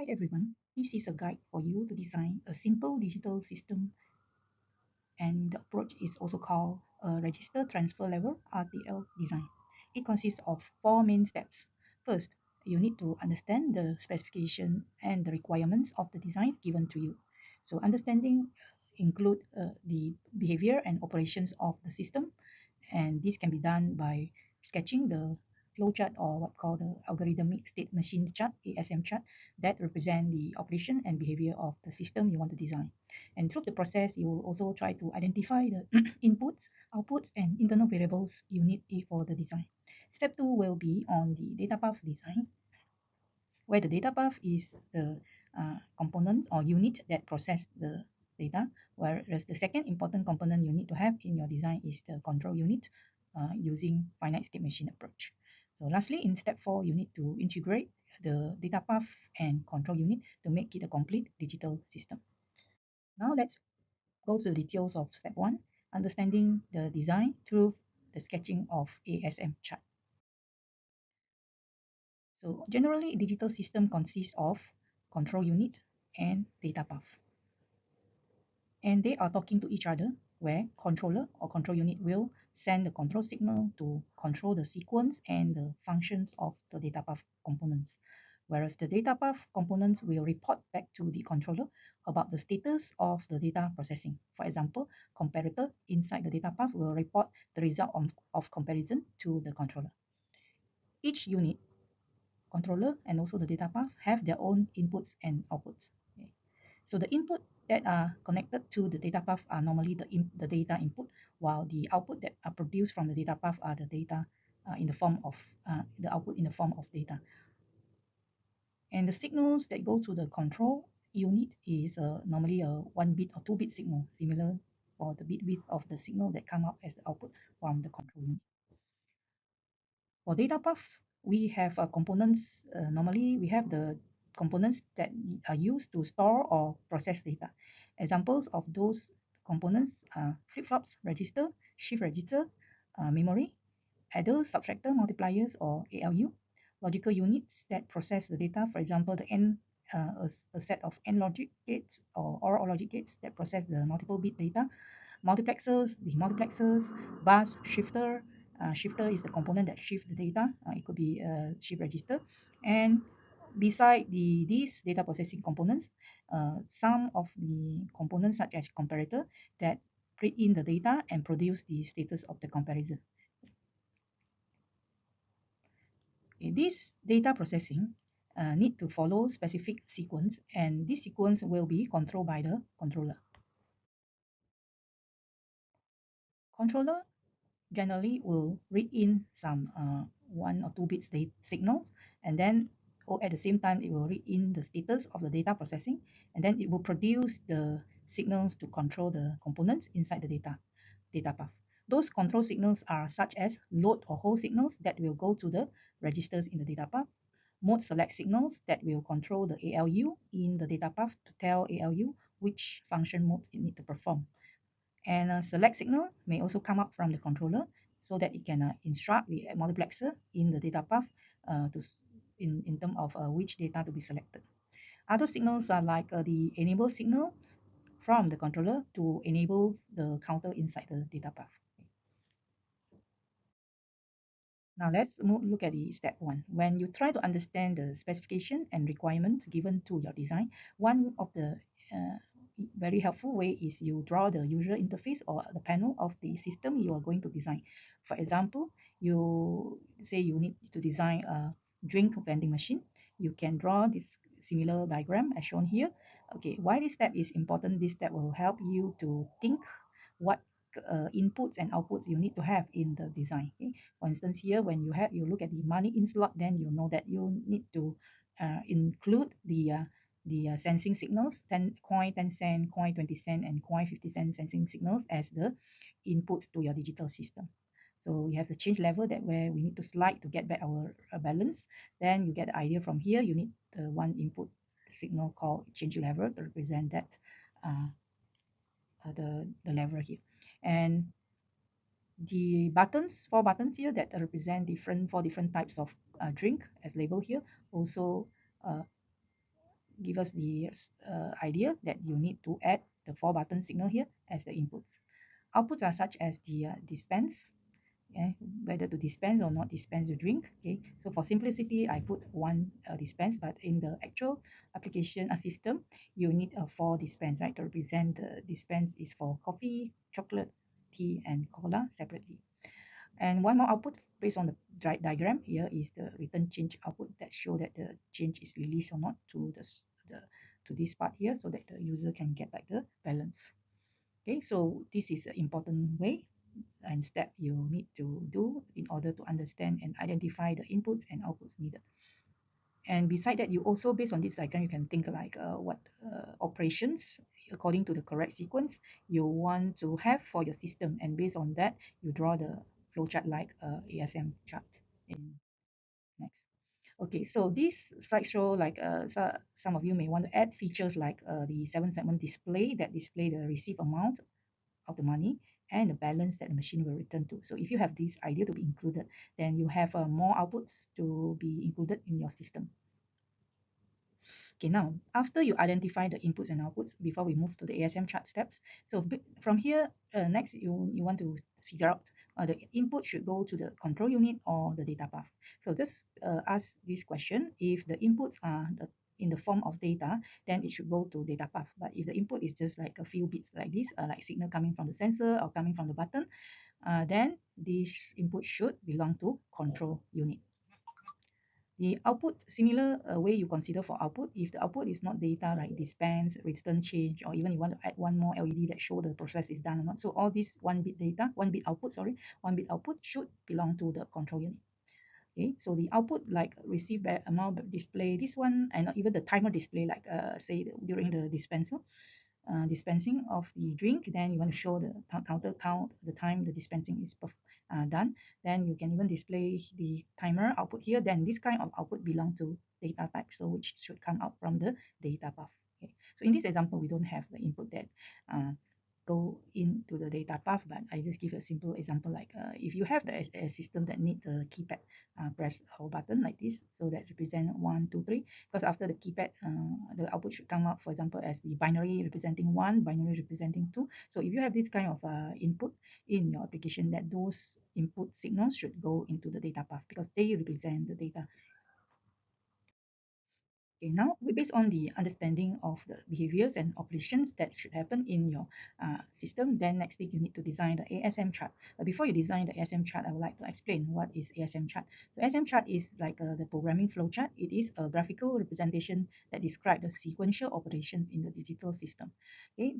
Hi everyone, this is a guide for you to design a simple digital system, and the approach is also called a register transfer level RTL design. It consists of four main steps. First, you need to understand the specification and the requirements of the designs given to you. So understanding include the behavior and operations of the system, and this can be done by sketching the flowchart or what called the algorithmic state machine chart ASM chart that represent the operation and behavior of the system you want to design. And through the process, you will also try to identify the inputs, outputs, and internal variables you need for the design. Step 2 will be on the data path design, where the data path is the components or unit that process the data, whereas the second important component you need to have in your design is the control unit using finite state machine approach. So lastly, in step 4, you need to integrate the data path and control unit to make it a complete digital system. Now let's go to the details of step 1, understanding the design through the sketching of ASM chart. So generally, a digital system consists of control unit and data path. And they are talking to each other, where controller or control unit will send the control signal to control the sequence and the functions of the data path components. Whereas the data path components will report back to the controller about the status of the data processing. For example, comparator inside the data path will report the result of comparison to the controller. Each unit, controller and also the data path, have their own inputs and outputs. Okay. So the input that are connected to the data path are normally the data input, while the output that are produced from the data path are the data in the form of the output in the form of data. And the signals that go to the control unit is normally a 1-bit or 2-bit signal, similar for the bit width of the signal that come out as the output from the control unit. For data path, we have components. Normally, we have the components that are used to store or process data. Examples of those components are flip-flops, register, shift register, memory, adder, subtractor, multipliers, or ALU, logical units that process the data. For example, the N, a set of N logic gates or logic gates that process the multiple bit data, multiplexers, demultiplexers, bus, shifter. Shifter is the component that shifts the data. It could be a shift register. And beside these data processing components, some of the components such as comparator that print in the data and produce the status of the comparison. This data processing need to follow specific sequence, and this sequence will be controlled by the controller. Controller generally will read in some 1 or 2 bit signals, and then at the same time it will read in the status of the data processing, and then it will produce the signals to control the components inside the data path. Those control signals are such as load or hold signals that will go to the registers in the data path, mode select signals that will control the ALU in the data path to tell ALU which function modes it need to perform. And a select signal may also come up from the controller so that it can instruct the multiplexer in the data path in terms of which data to be selected. Other signals are like the enable signal from the controller to enable the counter inside the data path. Now let's look at the step 1. When you try to understand the specification and requirements given to your design, one of the very helpful way is you draw the user interface or the panel of the system you are going to design. For example, you say you need to design a drink vending machine. You can draw this similar diagram as shown here. Okay, why this step is important? This step will help you to think what inputs and outputs you need to have in the design. Okay? For instance, here when you look at the money in slot, then you know that you need to include the sensing signals, 10 coin 10 cent, coin 20 cent, and coin 50 cent sensing signals as the inputs to your digital system. So we have the change level that where we need to slide to get back our balance. Then you get the idea from here. You need the one input signal called change level to represent that the level here. And the buttons, 4 buttons here that represent 4 different types of drink as labeled here, also give us the idea that you need to add the 4-button signal here as the inputs. Outputs are such as the dispense, yeah, whether to dispense or not dispense the drink. Okay, so for simplicity, I put one dispense, but in the actual application system, you need a 4 dispense, right? To represent the dispense is for coffee, chocolate, tea, and cola separately. And one more output based on the diagram here is the return change output that show that the change is released or not to to this part here, so that the user can get like the balance. Okay, so this is an important way and step you need to do in order to understand and identify the inputs and outputs needed. And beside that, you also, based on this diagram, you can think like what operations according to the correct sequence you want to have for your system, and based on that you draw the flowchart like ASM chart in next. Okay, so this slide show like some of you may want to add features like the 7-segment display that display the receive amount of the money and the balance that the machine will return to. So if you have this idea to be included, then you have more outputs to be included in your system. Okay, now after you identify the inputs and outputs, before we move to the ASM chart steps, so from here, next you want to figure out the input should go to the control unit or the data path. So just ask this question: if the inputs are in the form of data, then it should go to data path. But if the input is just like a few bits like this, like signal coming from the sensor or coming from the button, then this input should belong to control unit. The output, similar way you consider for output, if the output is not data, right, dispense, return change, or even you want to add one more LED that show the process is done or not. So all this 1-bit data, 1-bit output, sorry, 1-bit output should belong to the control unit. Okay, so the output like receive amount display, this one, and even the timer display, like say during the dispensing of the drink, then you want to show the counter count the time the dispensing is done. Then you can even display the timer output here. Then this kind of output belong to data type, so which should come out from the data path. Okay, so in this example we don't have the input that go into the data path, but I just give a simple example like if you have a system that need the keypad press whole button like this, so that represent 1 2 3, because after the keypad the output should come out, for example, as the binary representing 1, binary representing 2. So if you have this kind of input in your application, that those input signals should go into the data path because they represent the data. Okay, now based on the understanding of the behaviors and operations that should happen in your system, then next thing you need to design the ASM chart. But before you design the ASM chart, I would like to explain what is ASM chart. So ASM chart is like the programming flow chart. It is a graphical representation that describes the sequential operations in the digital system. Okay,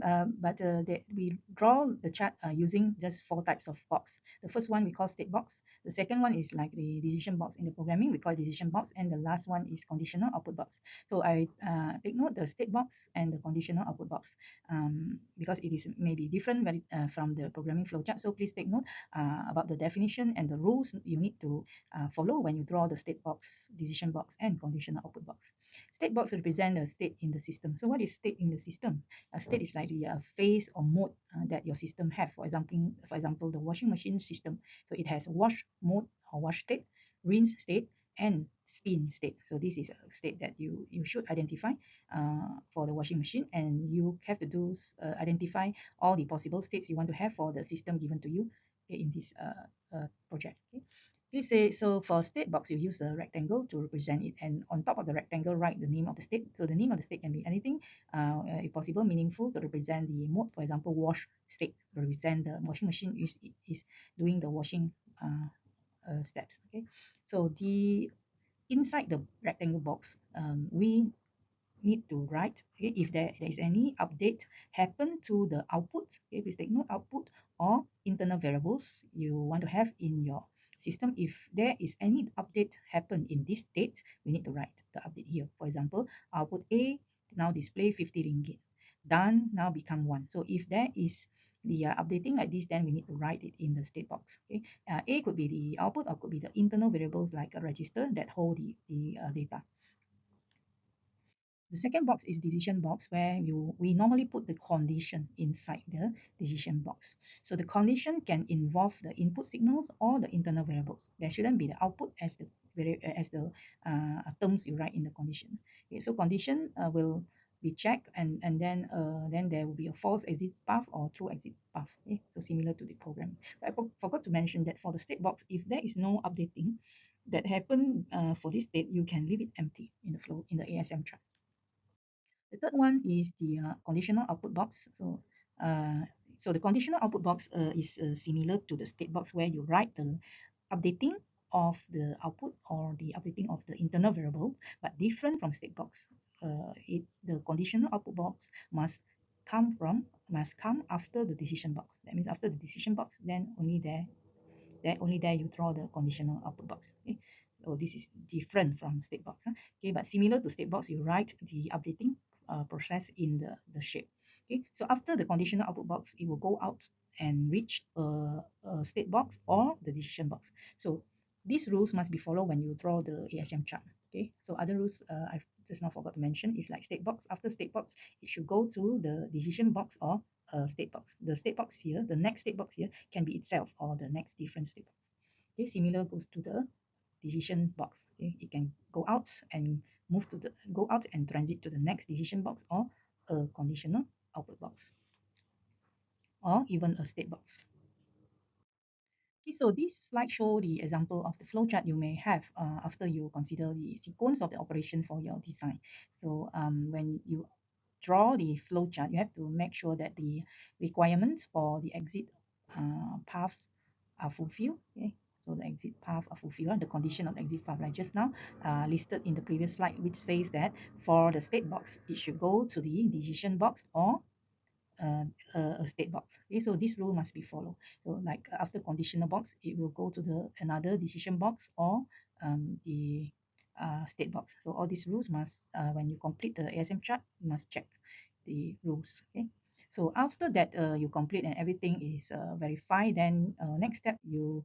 we draw the chart using just 4 types of box. The first one we call state box. The second one is like the decision box in the programming, we call it decision box, and the last one is conditional output box. So I take note the state box and the conditional output box because it is maybe different from the programming flowchart. So please take note about the definition and the rules you need to follow when you draw the state box, decision box, and conditional output box. State box represent a state in the system. So what is state in the system? A state is like the phase or mode that your system have. For example, the washing machine system. So it has wash mode or wash state, rinse state, and spin state. So this is a state that you should identify for the washing machine, and you have to do identify all the possible states you want to have for the system given to you, okay, in this project. Okay. Please say, so for state box, you use the rectangle to represent it, and on top of the rectangle, write the name of the state. So the name of the state can be anything, if possible, meaningful to represent the mode. For example, wash state represent the washing machine is doing the washing steps. Okay, so the inside the rectangle box, we need to write, okay, if there is any update happen to the output. Okay, please take note output or internal variables you want to have in your system. If there is any update happen in this state, we need to write the update here. For example, output A now display 50 ringgit, done now become 1. So if there is the updating like this, then we need to write it in the state box. Okay, A could be the output or could be the internal variables like a register that hold the data. The second box is decision box, where we normally put the condition inside the decision box. So the condition can involve the input signals or the internal variables. There shouldn't be the output as the terms you write in the condition. Okay, so condition will be checked, and then there will be a false exit path or true exit path. Okay, so similar to the program. But I forgot to mention that for the state box, if there is no updating that happen for this state, you can leave it empty in the flow in the ASM chart. The third one is the conditional output box. Uh, so the conditional output box is similar to the state box, where you write the updating of the output or the updating of the internal variable, but different from state box. The conditional output box must come after the decision box. That means after the decision box, then only there you draw the conditional output box. Okay, so this is different from state box. Okay, but similar to state box, you write the updating process in the shape. Okay, so after the conditional output box, it will go out and reach a state box or the decision box. So these rules must be followed when you draw the ASM chart. Okay, so other rules I've just now forgot to mention is like state box. After state box, it should go to the decision box or state box. The state box here, the next state box here can be itself or the next different state box. Okay, similar goes to the decision box. Okay, it can go out and go out and transit to the next decision box or a conditional output box or even a state box. Okay, so this slide show the example of the flowchart you may have after you consider the sequence of the operation for your design. So when you draw the flowchart, you have to make sure that the requirements for the exit paths are fulfilled. Okay, so the exit path are fulfilled, the condition of exit path like just now listed in the previous slide, which says that for the state box, it should go to the decision box or uh, a state box. Okay, so this rule must be followed. So like after conditional box, it will go to the another decision box or the state box. So all these rules must, when you complete the ASM chart, you must check the rules. Okay. So after that, you complete and everything is verified, then next step you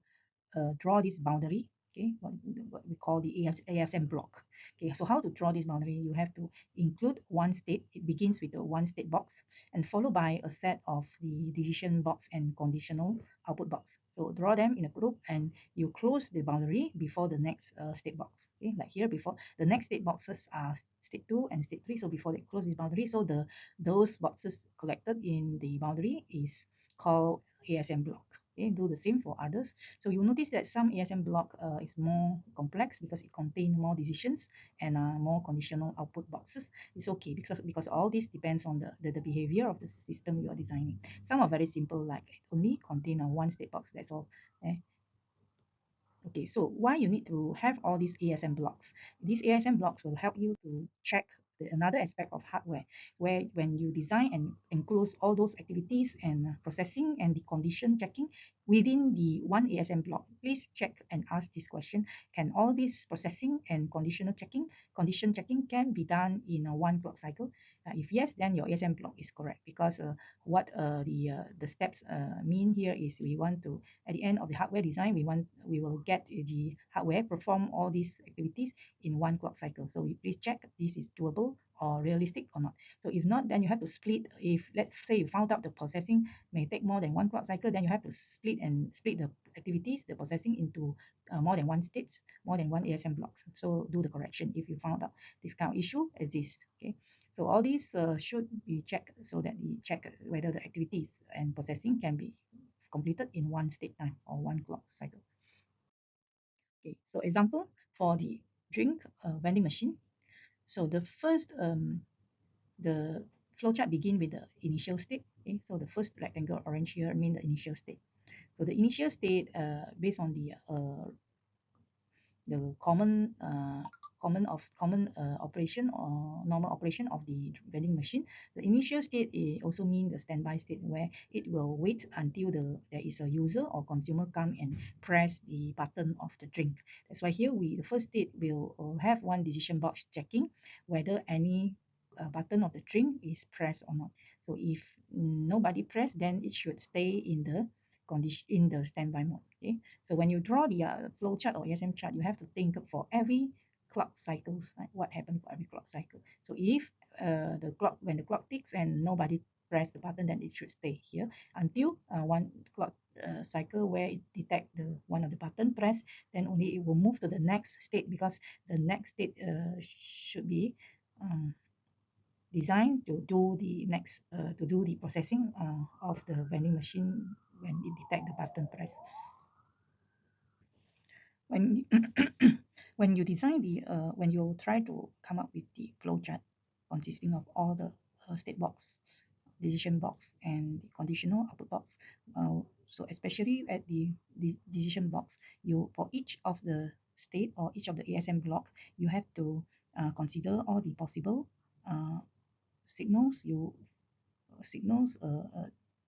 draw this boundary. Okay, what we call the ASM block. Okay, so how to draw this boundary? You have to include one state. It begins with the one state box and followed by a set of the decision box and conditional output box. So draw them in a group and you close the boundary before the next state box. Okay, like here before the next state boxes are state 2 and state 3. So before they close this boundary, so those boxes collected in the boundary is called ASM block. Okay, do the same for others. So you'll notice that some ASM block is more complex because it contains more decisions and more conditional output boxes. It's okay because all this depends on the behavior of the system you are designing. Some are very simple, like only contain a one state box, that's all. Okay, so why you need to have all these ASM blocks? These ASM blocks will help you to check another aspect of hardware, where when you design and enclose all those activities and processing and the condition checking within the one ASM block, please check and ask this question: can all this processing and condition checking can be done in a one clock cycle? If yes, then your ASM block is correct, because what the steps mean here is we want to, at the end of the hardware design, we will get the hardware perform all these activities in one clock cycle. So please check this is doable or realistic or not. So if not, then you have to split. If let's say you found out the processing may take more than one clock cycle, then you have to split the activities, the processing, into more than one states, more than one ASM blocks. So do the correction if you found out this kind of issue exists. Okay, so all these should be checked so that we check whether the activities and processing can be completed in one state time or one clock cycle. Okay, so example for the drink vending machine. So the flowchart begin with the initial state. Okay, so the first rectangle orange here mean the initial state. So the initial state, based on the common operation or normal operation of the vending machine. The initial state also means the standby state, where it will wait until there is a user or consumer come and press the button of the drink. That's why here the first state will have one decision box checking whether any button of the drink is pressed or not. So if nobody press, then it should stay in the condition in the standby mode. Okay, so when you draw the flow chart or ASM chart, you have to think for every clock cycles, right? What happened for every clock cycle? So if the clock, when the clock ticks and nobody press the button, then it should stay here until one clock cycle where it detect the one of the button press, then only it will move to the next state, because the next state should be designed to do the next to do the processing of the vending machine when it detect the button press. When when you design the when you try to come up with the flow chart consisting of all the state box, decision box, and the conditional output box, so especially at the decision box, you, for each of the state or each of the ASM block, you have to consider all the possible signals, signals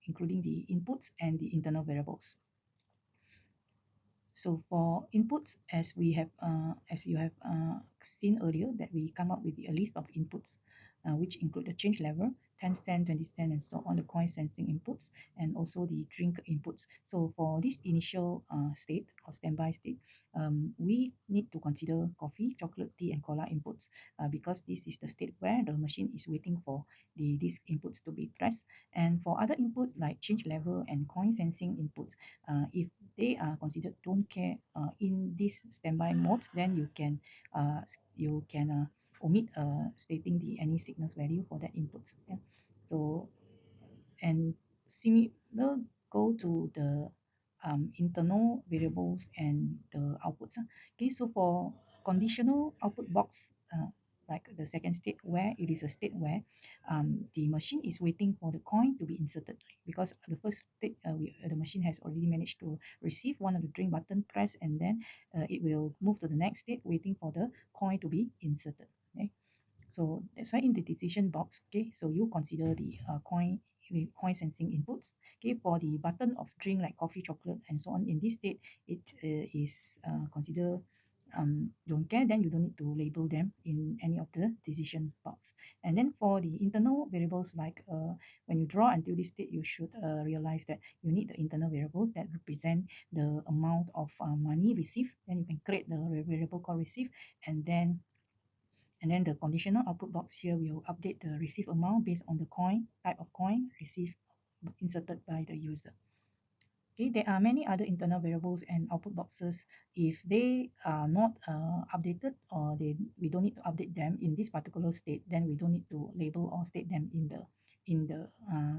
including the inputs and the internal variables. So for inputs, as you have seen earlier, that we come up with a list of inputs, which include the change level, 10 cent, 20 cent, and so on, the coin sensing inputs, and also the drink inputs. So for this initial state or standby state, we need to consider coffee, chocolate, tea, and cola inputs, because this is the state where the machine is waiting for these inputs to be pressed. And for other inputs like change level and coin sensing inputs, if they are considered don't care in this standby mode, then you can omit stating the any signals value for that input. Yeah. So, and similar go to the internal variables and the outputs. Okay, so for conditional output box, like the second state, where it is a state where the machine is waiting for the coin to be inserted, because the first state, the machine has already managed to receive one of the drink button press, and then it will move to the next state waiting for the coin to be inserted. Okay, so that's why in the decision box, okay, so you consider the coin sensing inputs. Okay, for the button of drink like coffee, chocolate, and so on, in this state, it is consider don't care, then you don't need to label them in any of the decision box. And then for the internal variables, like when you draw until this state, you should realize that you need the internal variables that represent the amount of money received. Then you can create the variable called receive, and then the conditional output box here will update the receive amount based on the coin, type of coin received inserted by the user. Okay, there are many other internal variables and output boxes. If they are not updated, or we don't need to update them in this particular state, then we don't need to label or state them in the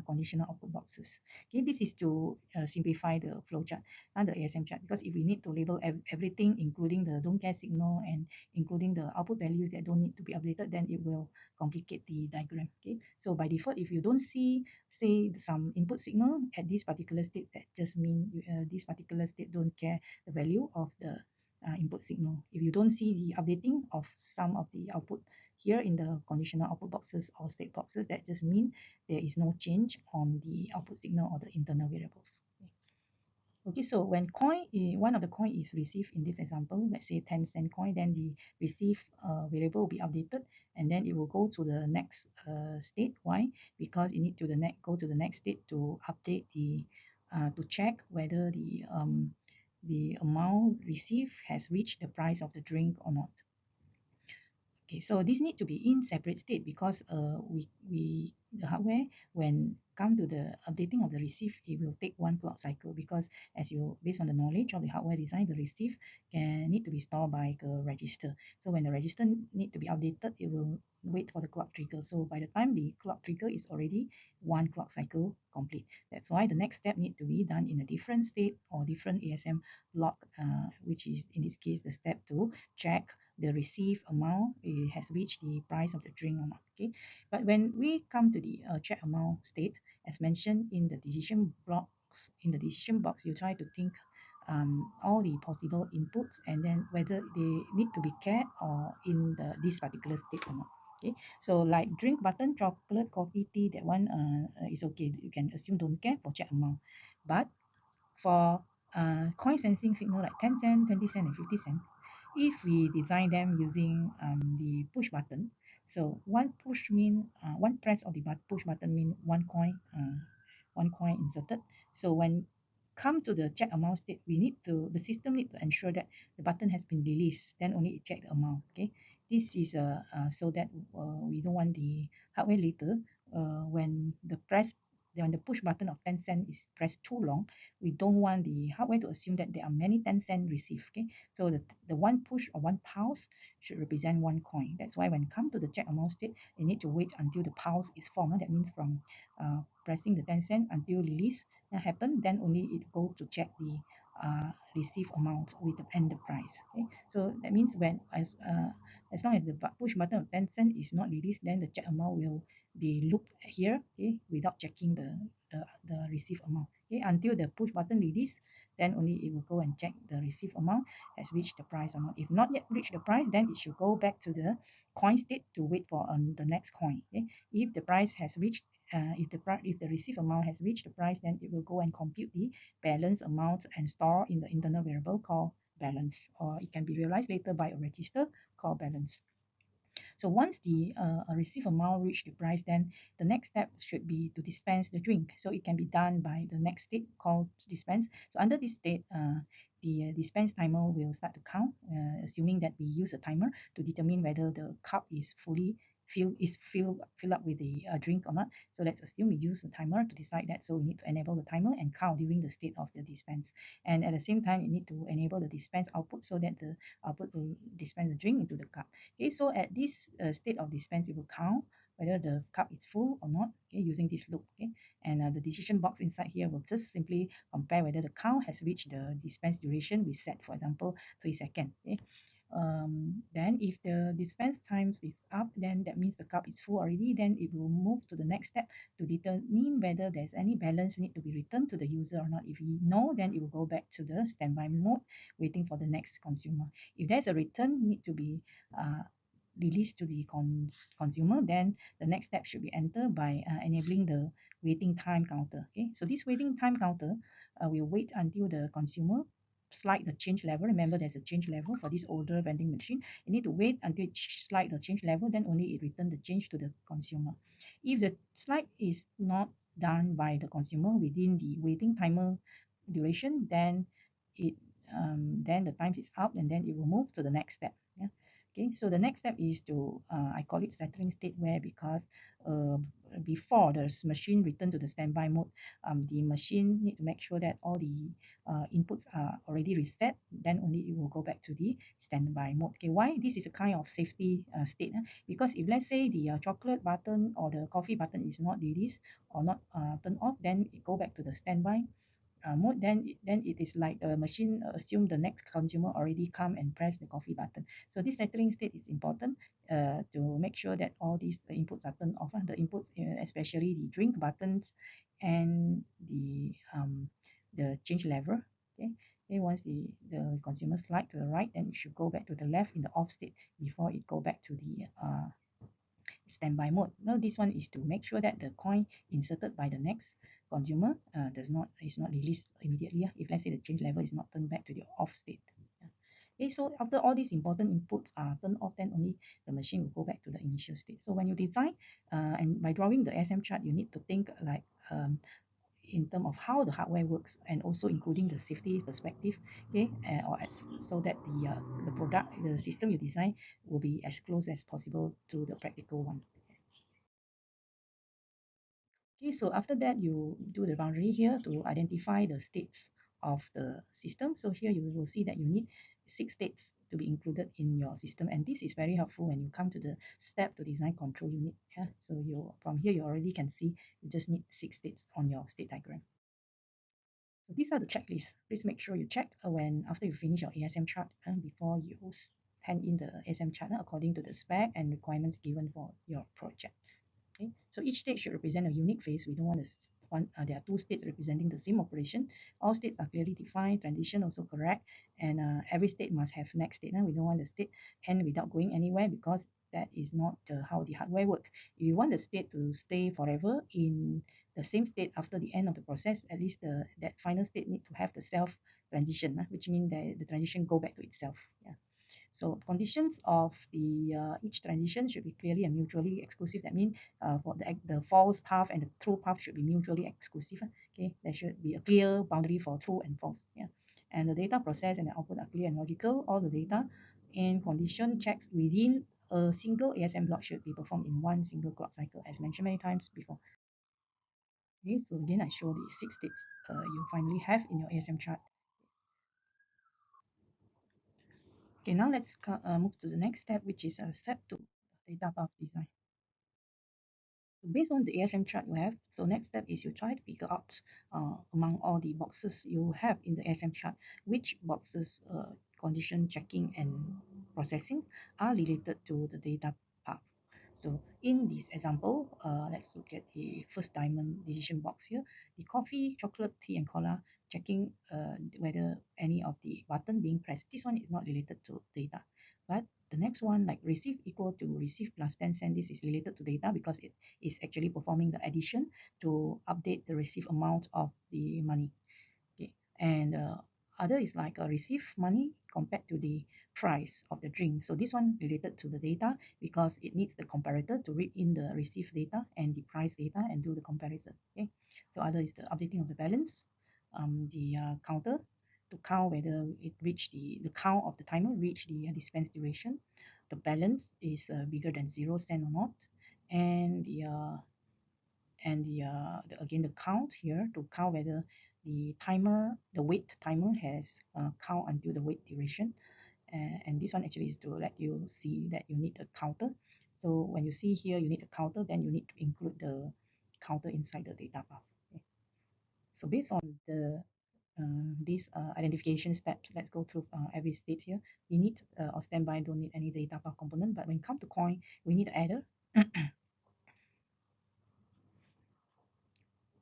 conditional output boxes. Okay, this is to simplify the flow chart and the ASM chart, because if we need to label everything, including the don't care signal and including the output values that don't need to be updated, then it will complicate the diagram. Okay, so by default, if you don't see, say, some input signal at this particular state, that just mean this particular state don't care the value of the input signal. If you don't see the updating of some of the output here in the conditional output boxes or state boxes, that just mean there is no change on the output signal or the internal variables. Okay, so when one of the coin is received in this example, let's say 10 cent coin, then the receive variable will be updated, and then it will go to the next state. Why? Because it need to go to the next state to update the to check whether the amount received has reached the price of the drink or not. Okay, so this need to be in separate state, because we the hardware, when come to the updating of the receive, it will take one clock cycle, because as you, based on the knowledge of the hardware design, the receive can need to be stored by the register. So when the register need to be updated, it will wait for the clock trigger. So by the time the clock trigger is already one clock cycle complete. That's why the next step need to be done in a different state or different ASM block, which is in this case the step to check the received amount has reached the price of the drink or not. Okay, but when we come to the check amount state, as mentioned in the decision box, you try to think all the possible inputs, and then whether they need to be kept or in this particular state or not. Okay, so like drink button, chocolate, coffee, tea, that one is okay, you can assume don't care for check amount. But for coin sensing signal like 10 cent, 20 cent, and 50 cent, if we design them using the push button, so one push mean one press of the push button mean one coin inserted. So when come to the check amount state, the system need to ensure that the button has been released, then only it check the amount. Okay, This is so that we don't want the hardware later when the push button of 10 cent is pressed too long, we don't want the hardware to assume that there are many 10 cent received. Okay, so the one push or one pulse should represent one coin. That's why when come to the check amount state, you need to wait until the pulse is formed. That means from pressing the 10 cent until release happen, then only it go to check the receive amount with the end price. Okay, so that means when as long as the push button of 10 cent is not released, then the check amount will be looped here, okay, without checking the receive amount. Okay, until the push button release, then only it will go and check the receive amount has reached the price or not. If not yet reached the price, then it should go back to the coin state to wait for the next coin. Okay, if the price has reached if the receive amount has reached the price, then it will go and compute the balance amount and store in the internal variable called balance, or it can be realized later by a register called balance. So once the receive amount reach the price, then the next step should be to dispense the drink. So it can be done by the next state called dispense. So under this state, the dispense timer will start to count, assuming that we use a timer to determine whether the cup is fully fill up with the drink or not. So let's assume we use a timer to decide that. So we need to enable the timer and count during the state of the dispense. And at the same time, you need to enable the dispense output so that the output will dispense the drink into the cup. Okay, so at this state of dispense, it will count whether the cup is full or not, okay, using this loop. Okay, and the decision box inside here will just simply compare whether the count has reached the dispense duration we set, for example, 3 seconds. Okay, then if the dispense times is up, then that means the cup is full already. Then it will move to the next step to determine whether there's any balance need to be returned to the user or not. If we know, then it will go back to the standby mode, waiting for the next consumer. If there's a return need to be released to the consumer, then the next step should be entered by enabling the waiting time counter. Okay, so this waiting time counter will wait until the consumer slide the change level. Remember, there's a change level for this older vending machine. You need to wait until it slide the change level, then only it return the change to the consumer. If the slide is not done by the consumer within the waiting timer duration, then it then the time is up, and then it will move to the next step. Yeah. Okay, so the next step is to I call it settling state, where because before the machine return to the standby mode, the machine need to make sure that all the inputs are already reset, then only it will go back to the standby mode. Okay, why this is a kind of safety state? Because if let's say the chocolate button or the coffee button is not released or not turned off, then it go back to the standby mode, then it is like the machine assume the next consumer already come and press the coffee button. So this settling state is important to make sure that all these inputs are turned off. The inputs, especially the drink buttons and the change lever. Okay. Okay, once the consumer slide to the right, then it should go back to the left in the off state before it go back to the standby mode. Now this one is to make sure that the coin inserted by the next consumer is not released immediately. If let's say the change level is not turned back to the off state. Okay, so after all these important inputs are turned off, then only the machine will go back to the initial state. So when you design and by drawing the SM chart, you need to think like in terms of how the hardware works, and also including the safety perspective, okay, so that the product, the system you design will be as close as possible to the practical one. Okay, so after that, you do the boundary here to identify the states of the system. So here you will see that you need 6 states to be included in your system, and this is very helpful when you come to the step to design control unit. Yeah, so you from here you already can see you just need 6 states on your state diagram. So these are the checklists. Please make sure you check when after you finish your ASM chart before you hand in the ASM chart according to the spec and requirements given for your project. Okay, so each state should represent a unique phase. We don't want there are 2 states representing the same operation. All states are clearly defined, transition also correct, and every state must have next state. We don't want the state end without going anywhere, because that is not how the hardware work. If you want the state to stay forever in the same state after the end of the process, at least that final state need to have the self transition, which means that the transition go back to itself. Yeah. So conditions of the each transition should be clearly and mutually exclusive. That means for the false path and the true path should be mutually exclusive. Okay, there should be a clear boundary for true and false. Yeah, and the data process and the output are clear and logical. All the data and condition checks within a single ASM block should be performed in one single clock cycle, as mentioned many times before. Okay, so again, I show the 6 states you finally have in your ASM chart. Okay, now let's move to the next step, which is step 2, data path design. Based on the ASM chart you have, so next step is you try to figure out among all the boxes you have in the ASM chart, which boxes condition checking and processing are related to the data path. So in this example, let's look at the first diamond decision box here. The coffee, chocolate, tea, and cola checking whether any of the button being pressed. This one is not related to data. But the next one, like receive equal to receive plus 10 cents, this is related to data because it is actually performing the addition to update the receive amount of the money. Okay, and other is like a receive money compared to the price of the drink. So this one related to the data because it needs the comparator to read in the receive data and the price data and do the comparison. Okay, so other is the updating of the balance, the counter to count whether it reached the count of the timer reached the dispense duration, the balance is bigger than 0 cent or not, and the again the count here to count whether the timer, the wait timer has count until the wait duration, and this one actually is to let you see that you need a counter. So when you see here you need a counter, then you need to include the counter inside the data path. Okay. So based on the these identification steps, let's go through every state here. We need or standby don't need any data path component, but when it comes to coin, we need an adder.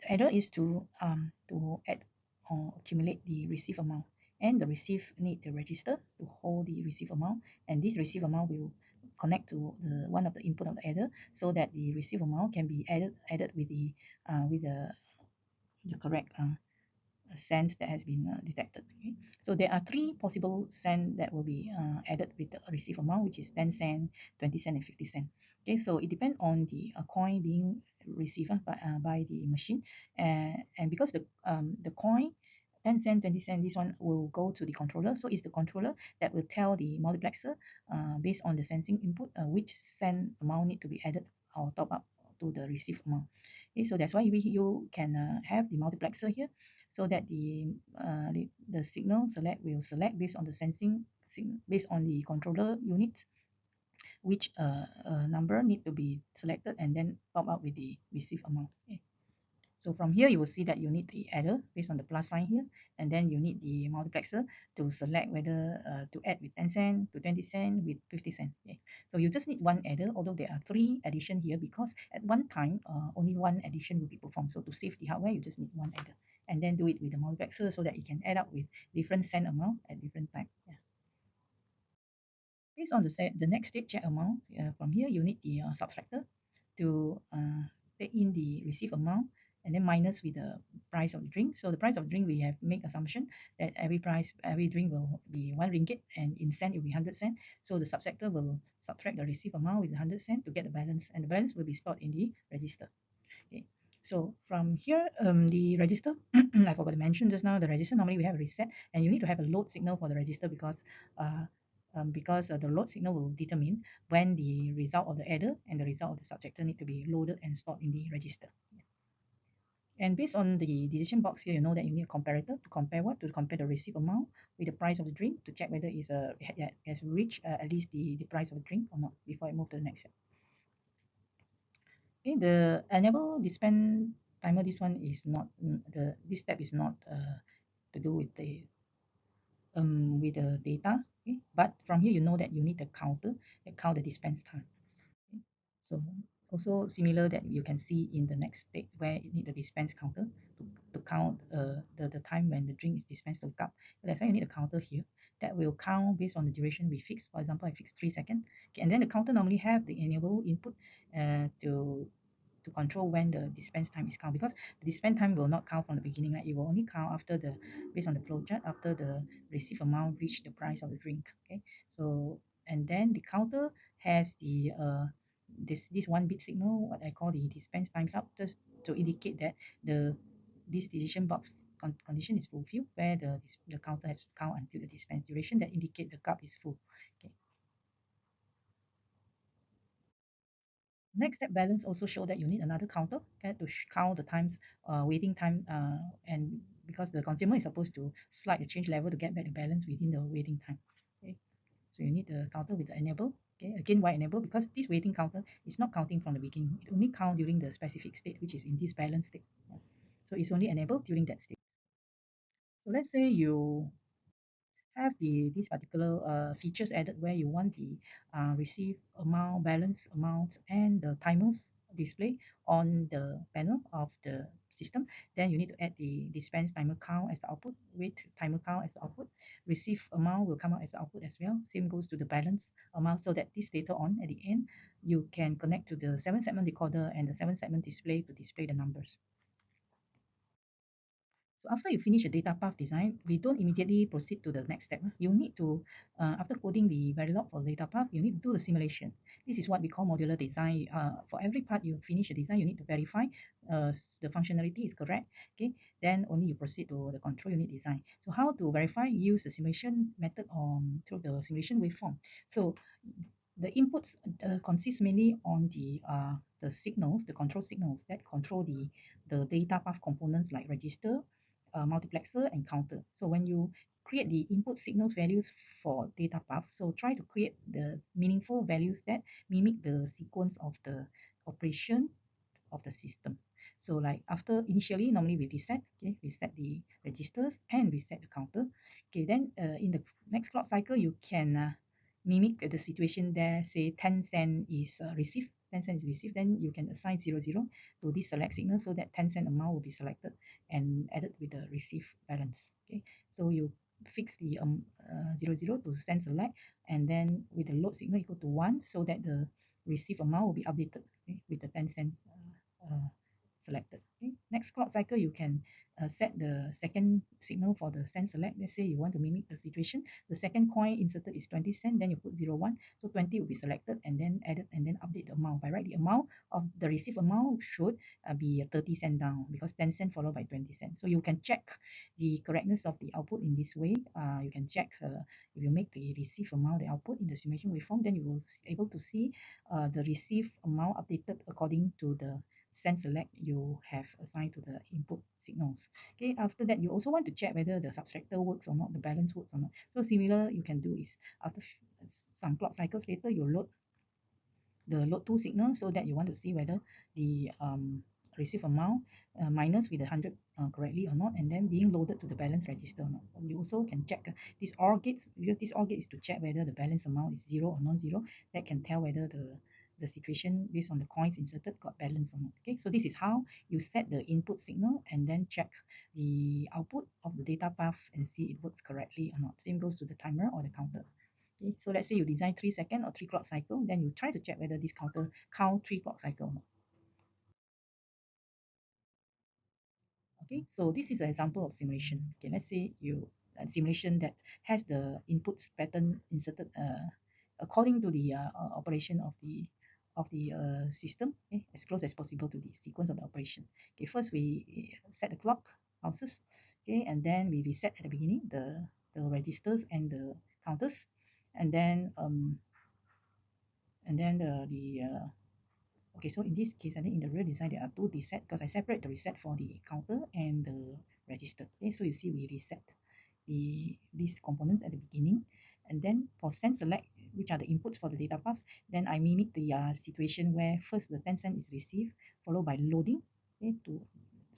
The adder is to add or accumulate the receive amount, and the receive need the register to hold the receive amount, and this receive amount will connect to the one of the input of the adder so that the receive amount can be added with the correct cents that has been detected. Okay? So there are three possible cents that will be added with the receive amount, which is 10 cent, 20 cent, and 50 cent. Okay, so it depends on the coin being received by the machine, and because the coin 10 cent, 20 cent, this one will go to the controller. So it's the controller that will tell the multiplexer based on the sensing input which cent amount need to be added or top up to the receive amount. Okay, so that's why you can have the multiplexer here so that the signal select will select based on the sensing based on the controller unit which number need to be selected and then top up with the receive amount. Okay. So from here you will see that you need the adder based on the plus sign here, and then you need the multiplexer to select whether to add with 10 cent to 20 cent with 50 cent. Okay. So you just need one adder, although there are three addition here because at one time only one addition will be performed. So to save the hardware, you just need one adder, and then do it with the multiplexer so that it can add up with different cent amount at different time. Yeah. Based on the next state check amount, from here you need the subtractor to take in the receive amount and then minus with the price of the drink. So the price of the drink, we have make assumption that every drink will be 1 ringgit, and in cent it will be 100 cent. So the subtractor will subtract the receive amount with 100 cent to get the balance, and the balance will be stored in the register. Okay. So from here, the register, I forgot to mention just now, the register normally we have a reset, and you need to have a load signal for the register because the load signal will determine when the result of the adder and the result of the subtractor need to be loaded and stored in the register. And based on the decision box here, you know that you need a comparator to compare what? To compare the receive amount with the price of the drink to check whether it's has reached at least the price of the drink or not before I move to the next step. Okay, the enable dispense timer, this one is not this step is not to do with the data. Okay, but from here you know that you need the counter that count the dispense time. Okay. So also similar that you can see in the next state where you need the dispense counter to count the time when the drink is dispensed to the cup. That's why you need a counter here that will count based on the duration we fix. For example, I fix 3 seconds. Okay, and then the counter normally have the enable input to control when the dispense time is count, because the dispense time will not count from the beginning, right? It will only count after the based on the flow chart after the receive amount reach the price of the drink. Okay, so and then the counter has the this 1 bit signal, what I call the dispense times up, just to indicate that this decision box condition is fulfilled, where the counter has count until the dispense duration that indicate the cup is full. Okay. Next step balance also show that you need another counter, okay, to count the times, waiting time, and because the consumer is supposed to slide the change level to get back the balance within the waiting time. Okay, so you need the counter with the enable. Okay, again, why enable? Because this waiting counter is not counting from the beginning. It only count during the specific state, which is in this balance state. Yeah. So it's only enabled during that state. So let's say you have these particular features added where you want the receive amount, balance amount, and the timers display on the panel of the system. Then you need to add the dispense timer count as the output, wait timer count as the output, receive amount will come out as the output as well. Same goes to the balance amount, so that this later on at the end you can connect to the 7-segment decoder and the 7-segment display to display the numbers. So after you finish a data path design, we don't immediately proceed to the next step. You need to, after coding the Verilog for data path, you need to do the simulation. This is what we call modular design. For every part you finish a design, you need to verify the functionality is correct. Okay, then only you proceed to the control unit design. So how to verify? Use the simulation method through the simulation waveform. So the inputs consist mainly on the signals, the control signals that control the data path components like register, multiplexer, and counter. So when you create the input signals values for data path, so try to create the meaningful values that mimic the sequence of the operation of the system. So like after initially, normally we reset, okay, reset the registers and reset the counter. Okay, then in the next clock cycle, you can mimic the situation there, say 10 cent is received, 10 cent is received, then you can assign 00 to this select signal so that 10 cent amount will be selected and added with the receive balance. Okay, so you fix the 00 to send select, and then with the load signal equal to 1 so that the receive amount will be updated, okay, with the 10 cent selected. Okay. Next clock cycle, you can set the second signal for the send select. Let's say you want to mimic the situation. The second coin inserted is 20 cent, then you put 01. So 20 will be selected and then added and then update the amount. By right, the amount of the receive amount should be 30 cent down because 10 cent followed by 20 cent. So you can check the correctness of the output in this way. You can check if you make the receive amount the output in the simulation waveform, then you will able to see the receive amount updated according to the send select you have assigned to the input signals. Okay, after that you also want to check whether the subtractor works or not, the balance works or not. So similar you can do is after some clock cycles later, you load the load 2 signal so that you want to see whether the receive amount minus with the 100 correctly or not, and then being loaded to the balance register or not. You also can check these OR gates, because this OR gate is to check whether the balance amount is 0 or non-zero. That can tell whether the situation based on the coins inserted got balance or not. Okay, so this is how you set the input signal and then check the output of the data path and see it works correctly or not. Same goes to the timer or the counter. Okay, so let's say you design 3 second or 3 clock cycle, then you try to check whether this counter count 3 clock cycle or not. Okay, so this is an example of simulation. Okay, let's say you simulation that has the inputs pattern inserted according to the operation of the system, okay, as close as possible to the sequence of the operation. Okay, first we set the clock pulses, okay, and then we reset at the beginning the registers and the counters, and then okay, so in this case, I think in the real design, there are two reset because I separate the reset for the counter and the register. Okay, so you see we reset these components at the beginning. And then for send select, which are the inputs for the data path, then I mimic the situation where first the 10 cent is received, followed by loading. Okay,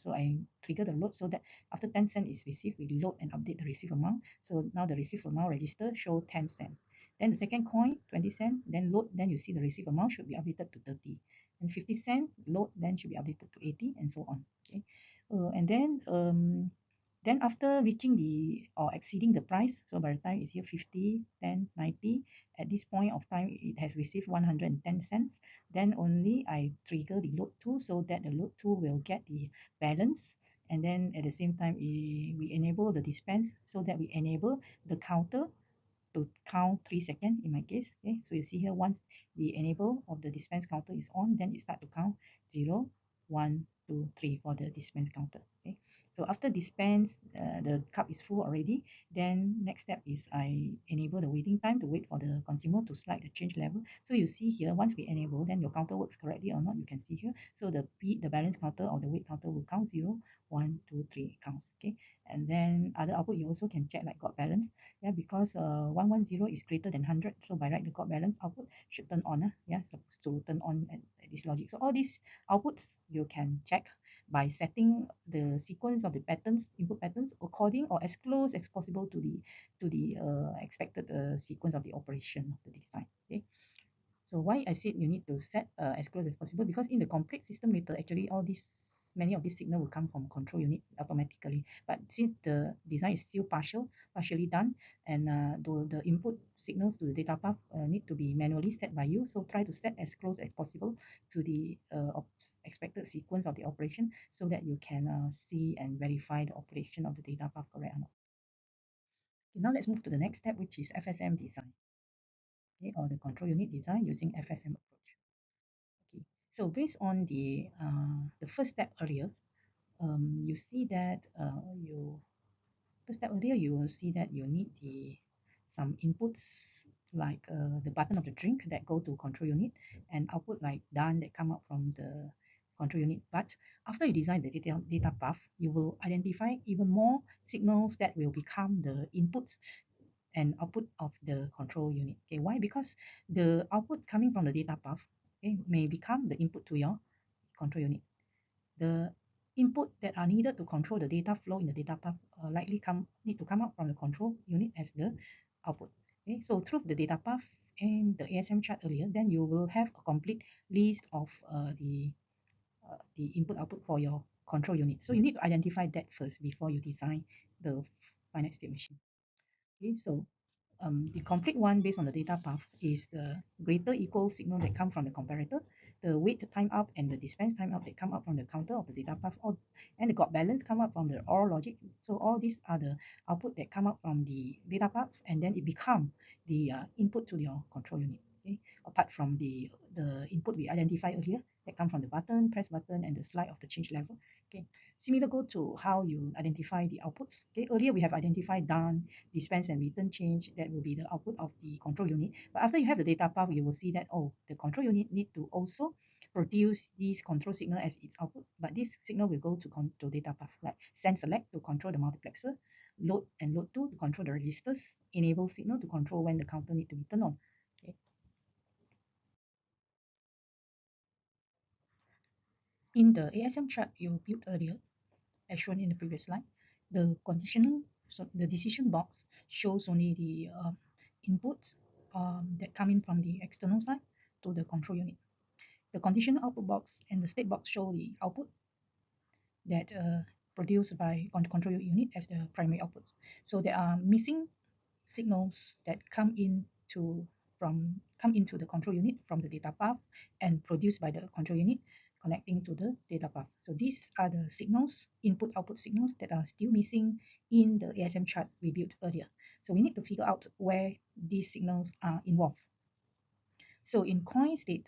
so I trigger the load so that after 10 cent is received, we load and update the receive amount. So now the receive amount register show 10 cent. Then the second coin, 20 cent, then load, then you see the receive amount should be updated to 30. And 50 cent load, then should be updated to 80 and so on. Okay, and then after reaching the or exceeding the price, so by the time it's here 50, 10, 90, at this point of time it has received 110 cents, then only I trigger the load 2 so that the load 2 will get the balance, and then at the same time we enable the dispense so that we enable the counter to count 3 seconds in my case. Okay, so you see here once the enable of the dispense counter is on, then it start to count 0, 1, 2, 3 for the dispense counter. Okay, so after dispense, the cup is full already. Then next step is I enable the waiting time to wait for the consumer to slide the change level. So you see here, once we enable, then your counter works correctly or not, you can see here. So the balance counter or the wait counter will count 0, 1, 2, 3 counts. Okay, and then other output you also can check like got balance. Yeah, because 110 is greater than 100, so by right the got balance output should turn on. Yeah, supposed to turn on at this logic. So all these outputs you can check by setting the sequence of the patterns, input patterns, according or as close as possible to the expected sequence of the operation of the design. Okay, so why I said you need to set as close as possible, because in the complete system later, actually all these many of these signal will come from control unit automatically. But since the design is still partially done, and the input signals to the data path need to be manually set by you, so try to set as close as possible to the expected sequence of the operation, so that you can see and verify the operation of the data path correct or not. Okay, now let's move to the next step, which is FSM design. Okay, or the control unit design using FSM approach. Okay, so based on the first step earlier, you see that you will see that you need some inputs like the button of the drink that go to control unit, and output like done that come out from the control unit. But after you design the data path, you will identify even more signals that will become the inputs and output of the control unit. Okay, why? Because the output coming from the data path, okay, may become the input to your control unit. The input that are needed to control the data flow in the data path likely need to come out from the control unit as the output. Okay, so through the data path and the ASM chart earlier, then you will have a complete list of the input output for your control unit. So you need to identify that first before you design the finite state machine. Okay, so the complete one based on the data path is the greater equal signal that come from the comparator, the wait time up and the dispense time up that come up from the counter of the data path, and the got balance come up from the OR logic. So all these are the output that come up from the data path, and then it become the input to your control unit. Okay, apart from the input we identified earlier that come from the button, press button, and the slide of the change level. Okay, similar go to how you identify the outputs. Okay, earlier we have identified done, dispense, and return change. That will be the output of the control unit. But after you have the data path, you will see that, oh, the control unit need to also produce this control signal as its output, but this signal will go to data path, like send select to control the multiplexer, load and load 2 to control the registers, enable signal to control when the counter need to be turned on. Okay. In the ASM chart you built earlier, as shown in the previous slide, the conditional, so the decision box shows only the inputs that come in from the external side to the control unit. The conditional output box and the state box show the output that produced by control unit as the primary outputs. So there are missing signals that come into the control unit from the data path and produced by the control unit connecting to the data path. So these are the signals, input output signals, that are still missing in the ASM chart we built earlier. So we need to figure out where these signals are involved. So in coin state,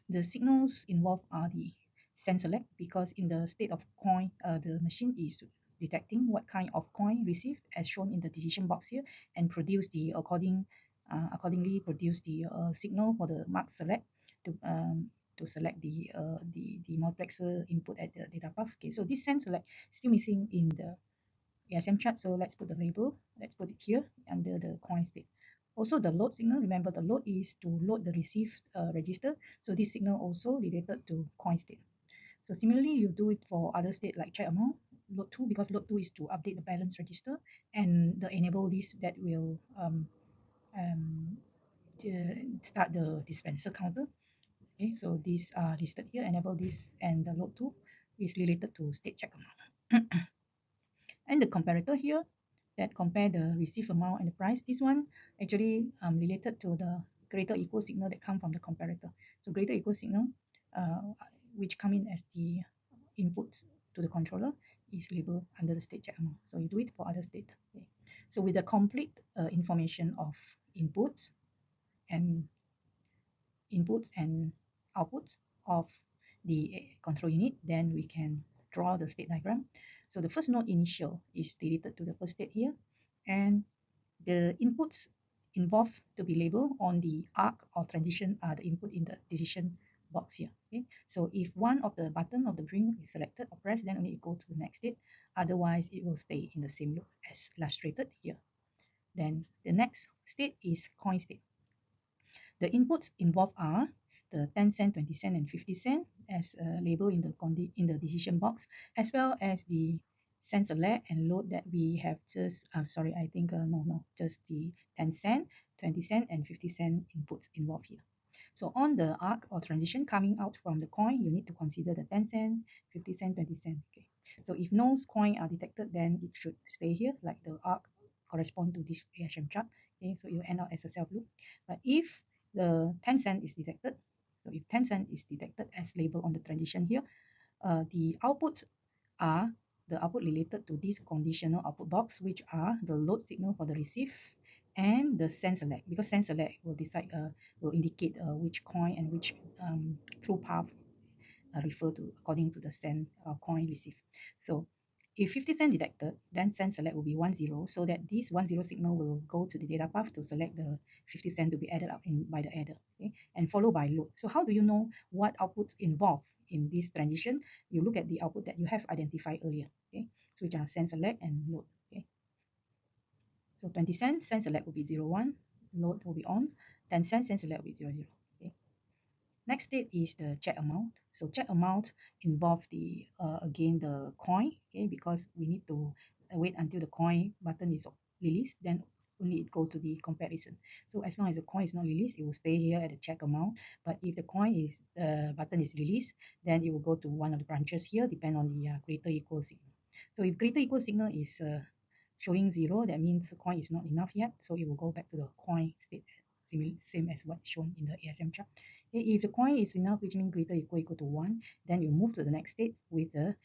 the signals involved are the send select, because in the state of coin, the machine is detecting what kind of coin received as shown in the decision box here, and produce the accordingly produce the signal for the mark select to select the multiplexer input at the data path. Okay, so this send select still missing in the ASM chart, so let's put the label, let's put it here under the coin state. Also the load signal, remember the load is to load the received register, so this signal also related to coin state. So similarly you do it for other state like check amount, load 2, because load 2 is to update the balance register, and the enable list that will start the dispenser counter. Okay, so these are listed here, enable this, and the load 2 is related to state check amount. And the comparator here that compare the received amount and the price, this one actually related to the greater equal signal that come from the comparator. So greater equal signal which come in as the inputs to the controller is labeled under the state check amount. So you do it for other state. Okay. So with the complete information of inputs and outputs of the control unit, then we can draw the state diagram. So the first node initial is related to the first state here, and the inputs involved to be labeled on the arc or transition are the input in the decision box here. Okay, so if one of the button of the ring is selected or pressed, then only it go to the next state. Otherwise, it will stay in the same loop as illustrated here. Then the next state is coin state. The inputs involved are the 10 cent, 20 cent, and 50 cent as labeled in the decision box, as well as the cent select and load that we have just, sorry, I think, no, just the 10 cent, 20 cent, and 50 cent inputs involved here. So on the arc or transition coming out from the coin, you need to consider the 10 cent, 50 cent, 20 cent. Okay. So if no coin are detected, then it should stay here, like the arc correspond to this ASM chart. Okay, so you end up as a self loop. But if the 10 cent is detected, so if 10 cent is detected as labeled on the transition here, the outputs are the output related to this conditional output box, which are the load signal for the receive and the sense select, because sense select will decide will indicate which coin and which through path refer to according to the send coin received. So if 50 cent detected, then send select will be 10, so that this 10 signal will go to the data path to select the 50 cent to be added up in by the adder, okay, and followed by load. So how do you know what outputs involved in this transition? You look at the output that you have identified earlier, okay, so which are send select and load, okay. So 20 cents, send select will be 01, load will be on, 10 cents, send select will be 00. Okay. Next state is the check amount. So check amount involve the again the coin, okay, because we need to wait until the coin button is released, then only it go to the comparison. So as long as the coin is not released, it will stay here at the check amount. But if the coin is button is released, then it will go to one of the branches here, depend on the greater equal signal. So if greater equal signal is showing 0, that means the coin is not enough yet, so it will go back to the coin state, same as what shown in the ASM chart. If the coin is enough, which means greater equal to 1, then you move to the next state with the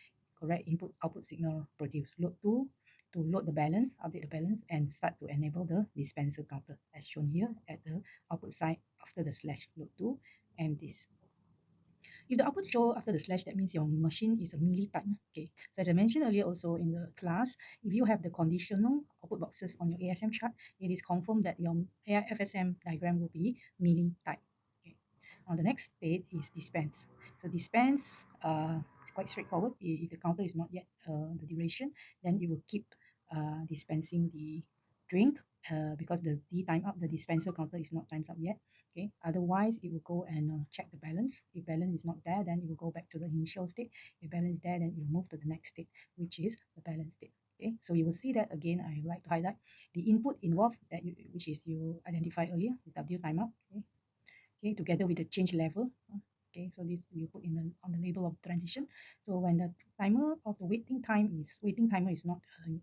correct input output signal produced. Load 2 to load the balance, update the balance, and start to enable the dispenser counter as shown here at the output side after the slash load 2 and this. If the output show after the slash, that means your machine is a melee type. Okay, so as I mentioned earlier also in the class, if you have the conditional output boxes on your ASM chart, it is confirmed that your FSM diagram will be melee type. Okay. Now the next state is dispense. So dispense is quite straightforward. If the counter is not yet the duration, then it will keep dispensing the drink because the D time up, the dispenser counter is not times up yet. Okay, otherwise it will go and check the balance. If balance is not there, then it will go back to the initial state. If balance is there, then it will move to the next state, which is the balance state. Okay, so you will see that again. I like to highlight the input involved that which is you identified earlier is W time up. Okay, okay, together with the change level. Okay, so this you put in the on the label of transition. So when the timer of the waiting timer is not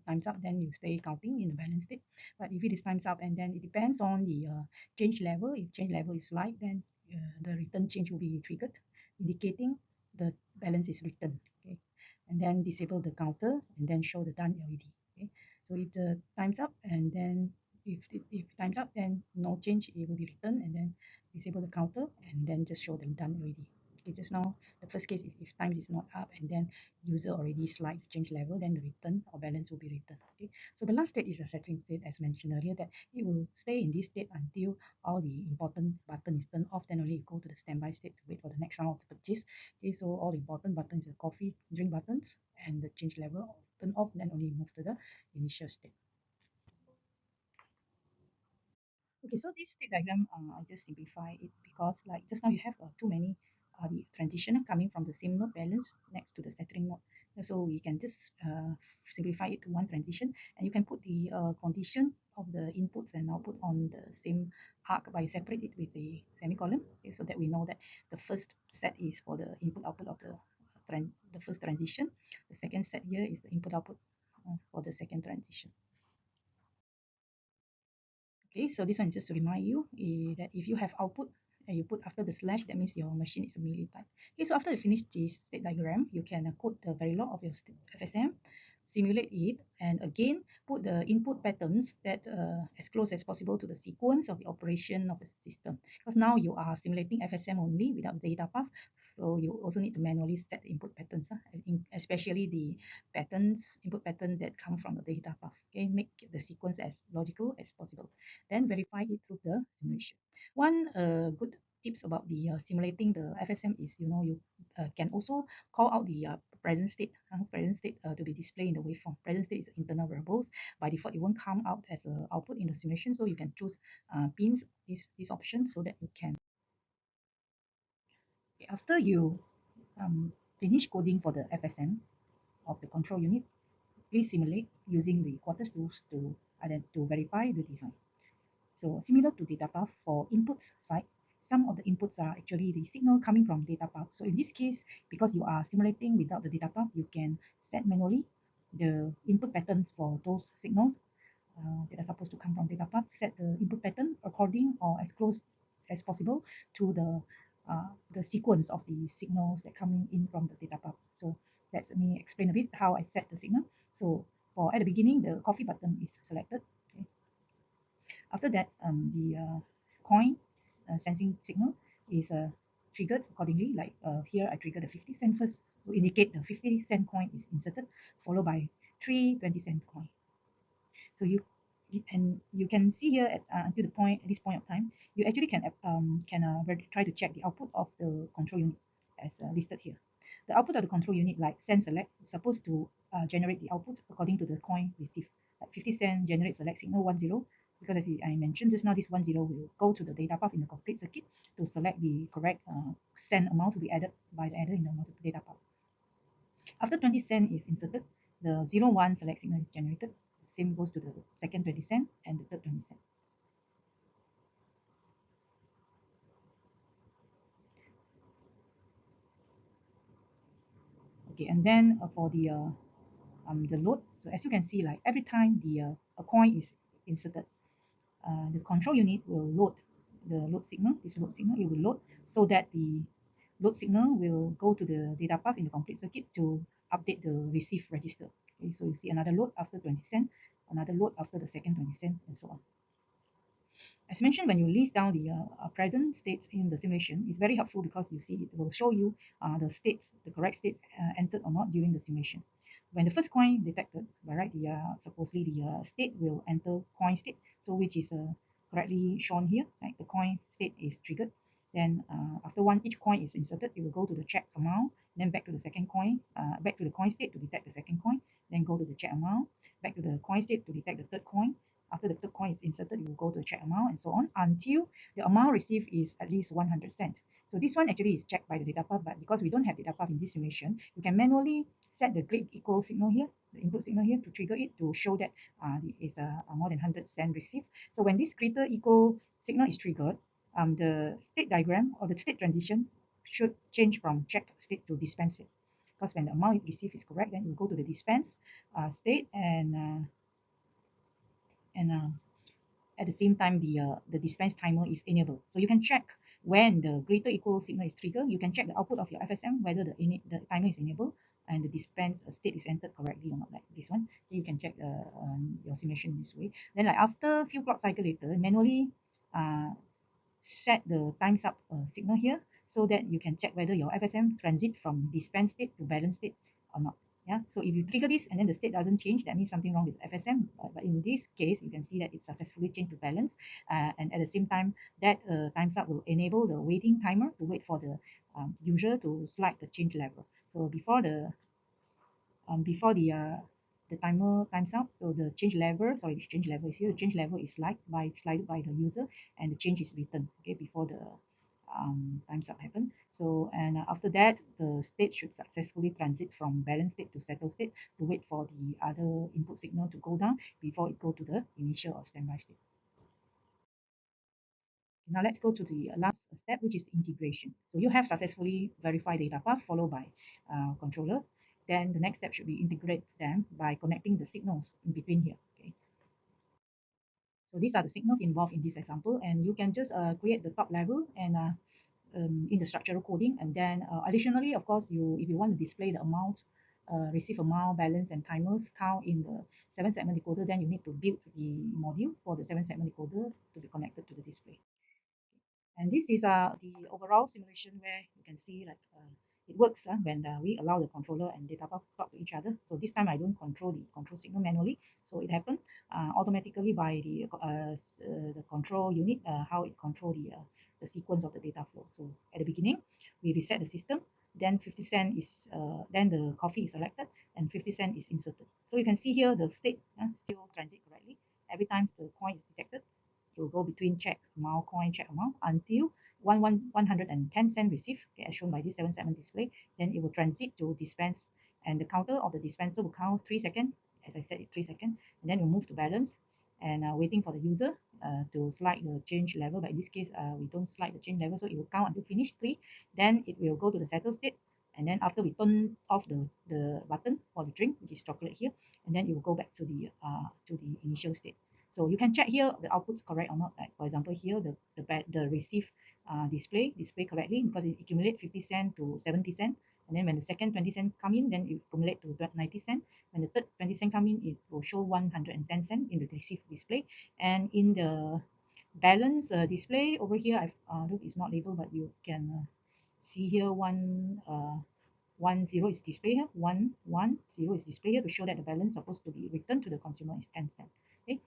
times up, then you stay counting in the balance state. But if it is times up, and then it depends on the change level. If change level is light, then the return change will be triggered, indicating the balance is returned. Okay, and then disable the counter and then show the done LED. Okay, so if the times up and then if time's up, then no change, it will be returned, and then disable the counter and then just show them done already. Okay, just now the first case is if times is not up and then user already slide to change level, then the return or balance will be returned. Okay, so the last state is a setting state, as mentioned earlier, that it will stay in this state until all the important button is turned off, then only you go to the standby state to wait for the next round of the purchase. Okay, so all the important buttons are coffee drink buttons, and the change level turn off, then only move to the initial state. Okay, so this state diagram, I just simplify it because like just now you have too many the transition coming from the same node balance next to the settling node. So we can just simplify it to one transition, and you can put the condition of the inputs and output on the same arc by separate it with the semicolon, okay, so that we know that the first set is for the input output of the first transition. The second set here is the input output for the second transition. Okay, so this one is just to remind you that if you have output and you put after the slash, that means your machine is a melee type. Okay, so after you finish this state diagram, you can code the Verilog of your FSM. simulate it and again put the input patterns that as close as possible to the sequence of the operation of the system, because now you are simulating FSM only without data path, so you also need to manually set the input patterns, especially the input pattern that come from the data path. Okay, make the sequence as logical as possible, then verify it through the simulation. One good tips about the simulating the FSM is, you can also call out the present state to be displayed in the waveform. Present state is internal variables. By default, it won't come out as an output in the simulation, so you can choose pins this option so that you can. After you finish coding for the FSM of the control unit, please simulate using the quarters tools to verify the design. So similar to data path for inputs side, some of the inputs are actually the signal coming from data path. So in this case, because you are simulating without the data path, you can set manually the input patterns for those signals that are supposed to come from data path, set the input pattern according or as close as possible to the sequence of the signals that coming in from the data path. So let me explain a bit how I set the signal. So for at the beginning, the coffee button is selected. Okay. After that, the coin sensing signal is triggered accordingly. Like here, I trigger the 50 cent first to indicate the 50 cent coin is inserted, followed by three 20 cent coin. So you can see here until this point of time, you actually can try to check the output of the control unit as listed here. The output of the control unit, like send select, is supposed to generate the output according to the coin received. Like 50 cent generates select signal 10, because as I mentioned just now, this 10 will go to the data path in the complete circuit to select the correct send amount to be added by the adder in the data path. After 20 cent is inserted, the 01 select signal is generated. Same goes to the second 20 cent and the third 20 cent. Okay, and then for the load, so as you can see, like every time a coin is inserted, the control unit will load the load signal. This load signal, it will load so that the load signal will go to the data path in the complete circuit to update the receive register. Okay, so you see another load after 20 cent, another load after the second 20 cent, and so on. As mentioned, when you list down the present states in the simulation, it's very helpful because you see it will show you the correct states entered or not during the simulation. When the first coin detected, by right, supposedly the state will enter coin state, so which is correctly shown here. Right, the coin state is triggered. Then after each coin is inserted, it will go to the check amount, then back to the second coin, back to the coin state to detect the second coin, then go to the check amount, back to the coin state to detect the third coin. After the third coin is inserted, you will go to check amount and so on until the amount received is at least 100 cents. So this one actually is checked by the data path, but because we don't have data path in this simulation, you can manually set the great equal signal here, the input signal here, to trigger it to show that it is a more than 100 cent received. So when this greater equal signal is triggered, the state diagram or the state transition should change from checked state to dispense state. Because when the amount received is correct, then you go to the dispense state and at the same time the dispense timer is enabled. So you can check when the greater equal signal is triggered. You can check the output of your FSM whether the timer is enabled and the dispense state is entered correctly or not, like this one. You can check your simulation this way. Then like after few clock cycle later, manually set the times up signal here so that you can check whether your FSM transit from dispense state to balance state or not. Yeah, so if you trigger this and then the state doesn't change, that means something wrong with FSM. But in this case, you can see that it successfully changed to balance, and at the same time, that times up will enable the waiting timer to wait for the user to slide the change level. So before the timer times out, so the change level, sorry, the change level is here. The change level is slided by the user, and the change is written, okay, before the times up happen. So and after that, the state should successfully transit from balance state to settle state to wait for the other input signal to go down before it go to the initial or standby state. Now let's go to the last step, which is integration. So you have successfully verified data path followed by controller. Then the next step should be integrate them by connecting the signals in between here. Okay. So these are the signals involved in this example, and you can just create the top level and in the structural coding, and then additionally, of course, if you want to display the amount receive amount, balance, and timers count in the 7-segment decoder, then you need to build the module for the 7-segment decoder to be connected to the display. And this is the overall simulation where you can see like it works when we allow the controller and data bus talk to each other. So this time I don't control the control signal manually, so it happened automatically by the control unit, how it control the sequence of the data flow. So at the beginning, we reset the system, then 50 cent is then the coffee is selected and 50 cent is inserted. So you can see here the state still transit correctly. Every time the coin is detected, it will go between check amount, coin, check amount until 110 cent received, okay, as shown by this 7-segment display. Then it will transit to dispense, and the counter of the dispenser will count 3 seconds, as I said, 3 seconds, and then it will move to balance and waiting for the user to slide the change level. But in this case, we don't slide the change level, so it will count until finish 3. Then it will go to the settle state, and then after we turn off the button for the drink, which is chocolate here, and then it will go back to the initial state. So you can check here the output's correct or not. Like for example here, the receive display correctly because it accumulate 50 cent to 70 cent. And then when the second 20 cent come in, then it accumulate to 90 cent. When the third 20 cent come in, it will show 110 cent in the receive display. And in the balance display over here, I've look, it's not labeled, but you can see here 1 0 is display here, 1 1 0 is display here to show that the balance supposed to be returned to the consumer is 10 cent. Okay.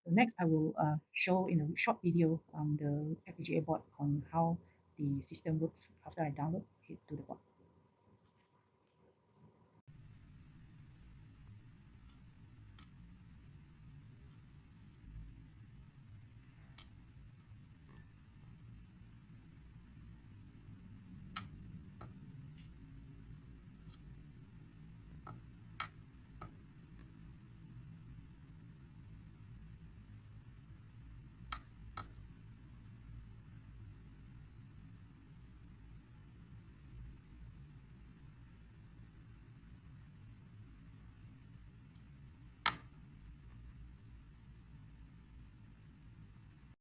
So next, I will show in a short video the FPGA board on how the system works after I download it to the board.